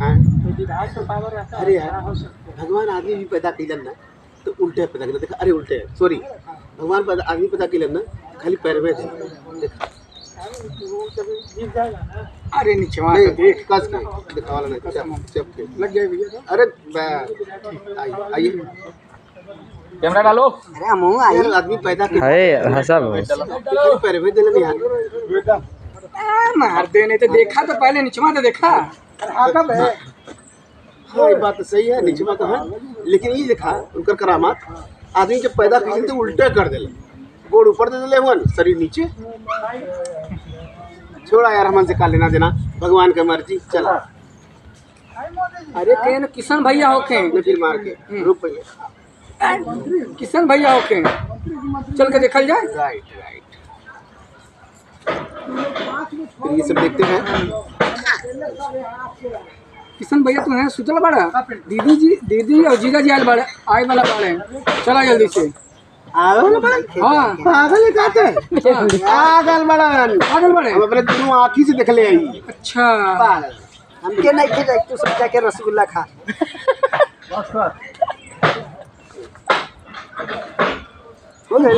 हाँ विधायक का पावर रहता है, अरे क्या यार हो सकता है। भगवान आदमी भी पैदा कैलन ना तो उल्टे पैदा कैलन देखा अरे उल्टे सॉरी भगवान पैदा आदमी पैदा कैलन ना खाली पैर में थे देखा वो जब गिर जाएगा ना, अरे नीचे वहाँ नहीं तो देख कस के दिखा वाला नहीं चप के लग गए भैया तो। अरे आइए कैमरा डालो। अरे मुँह आई यार आदमी पैदा है हंसा खाली पैर में दिलन यार मार देने तो देखा तो पहले नीचे वहाँ तो देखा। हाँ ये बात तो सही है नीचे बात है लेकिन ये देखा उनकर करामात आदमी जब पैदा कैलन तो उल्टे कर दिले गोड़ ऊपर दे दिले वन शरीर नीचे छोड़ा यार हमन से का लेना देना भगवान की मर्जी चला अरे केन किशन भैया होके ने फिर मार के रुक भैया किशन भैया होके चल के देखल जाए। राइट राइट फिर ये सब देखते हैं किशन भैया तू है सुतल बड़ा दीदी और जीजा जी आए बड़े आए वाला बड़े चला जल्दी से। हाँ पागल है कहते पागल बड़न पागल बड़े हम अपने दोनों आँखी से देख ले आई अच्छा पागल हमके नहीं थे तू सब जाके रसगुल्ला खा। हो गए